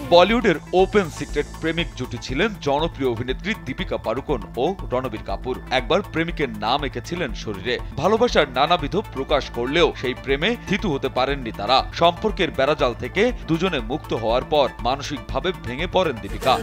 বলিউডের open secret প্রেমিক জুটি ছিলেন জনপ্রিয় অভিনেত্রী দীপিকা পাড়ুকোন ও রণবীর কাপুর। একবার প্রেমিকের নাম এঁকেছিলেন শরীরে। ভালোবাসার নানাবিধ প্রকাশ করলেও সেই প্রেমে থিতু হতে পারেননি তারা। সম্পর্কের বেড়াজাল থেকে দুজনে মুক্ত হওয়ার পর মানসিকভাবে ভেঙে পড়েন দীপিকা।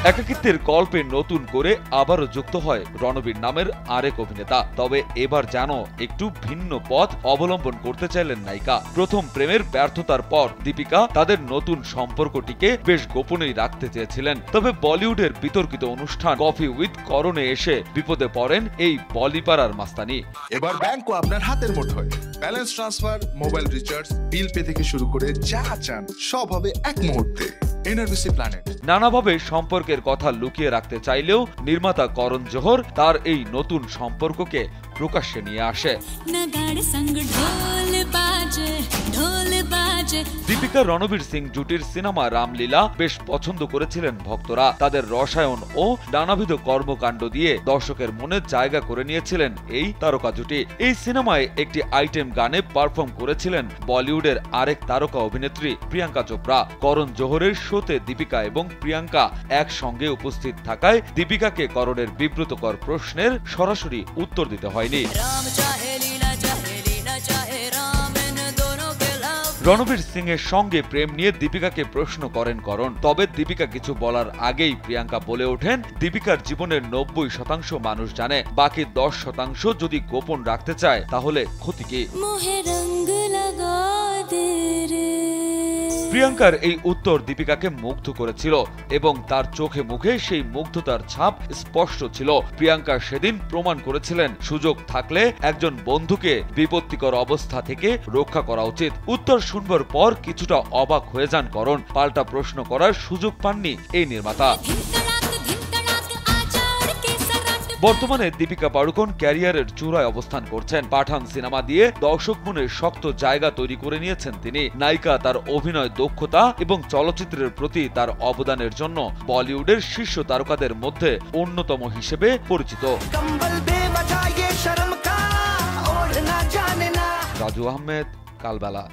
একাকিত্বের গল্পে নতুন করে আবারও যুক্ত হয় রণবীর নামের আরেক অভিনেতা। তবে এবার যেন একটু ভিন্ন পথ অবলম্বন করতে চাইলেন নায়িকা। প্রথম প্রেমের ব্যর্থতার পর দীপিকা তাদের নতুন সম্পর্কটিকে বেশ গোপনেই রাখতে চেয়েছিলেন। তবে বলিউডের বিতর্কিত অনুষ্ঠান কফি উইথ করণে এসে বিপদে পড়েন এই বলিপাড়ার মাস্তানি। এবার ব্যাংকও আপনার হাতের মুঠোয়। Balance transfer, mobile recharge, bill pay থেকে শুরু করে যা চান সব হবে এক মুহূর্তে। NRBC planet. নানাভাবে সম্পর্কের কথা লুকিয়ে রাখতে চাইলেও নির্মাতা করণ জোহর তার এই নতুন সম্পর্ককে প্রকাশ্যে নিয়ে আসে। দীপিকা রণবীর সিং জুটির সিনেমা রামলীলা বেশ পছন্দ করেছিলেন ভক্তরা। তাদের রসায়ন ও নানাবিধ কর্মকাণ্ড দিয়ে দর্শকের মনে জায়গা করে নিয়েছিলেন এই তারকা জুটি। এই সিনেমায় একটি আইটেম গানে পারফর্ম করেছিলেন বলিউডের আরেক তারকা অভিনেত্রী প্রিয়াঙ্কা চোপড়া। করণ জোহরের শোতে দীপিকা এবং প্রিয়াঙ্কা একসঙ্গে উপস্থিত থাকায় দীপিকাকে করণের বিব্রতকর প্রশ্নের সরাসরি উত্তর দিতে হয়নি। রণবীর সিং এর সঙ্গে প্রেম নিয়ে দীপিকাকে প্রশ্ন করেন করণ। তবে দীপিকা কিছু বলার আগেই প্রিয়াঙ্কা বলে ওঠেন, দীপিকার জীবনের ৯০% মানুষ জানে, বাকি 10% যদি গোপন রাখতে চায় তাহলে ক্ষতি কি? প্রিয়াঙ্কার এই উত্তর দীপিকাকে মুগ্ধ করেছিল এবং তার চোখে মুখে সেই মুগ্ধতার ছাপ স্পষ্ট ছিল। প্রিয়াঙ্কা সেদিন প্রমাণ করেছিলেন সুযোগ থাকলে একজন বন্ধুকে বিপত্তিকর অবস্থা থেকে রক্ষা করা উচিত। উত্তর শুনবার পর কিছুটা অবাক হয়ে যান করণ। পাল্টা প্রশ্ন করার সুযোগ পাননি এই নির্মাতা। বর্তমানে দীপিকা পাড়ুকোন ক্যারিয়ারের চূড়ায় অবস্থান করছেন। পাঠান সিনেমা দিয়ে দর্শক মনে শক্ত জায়গা তৈরি করে নিয়েছেন তিনি। নায়িকা তার অভিনয় দক্ষতা এবং চলচ্চিত্রের প্রতি তার অবদানের জন্য বলিউডের শীর্ষ তারকাদের মধ্যে অন্যতম হিসেবে পরিচিত। রাজু আহমেদ, কালবেলা।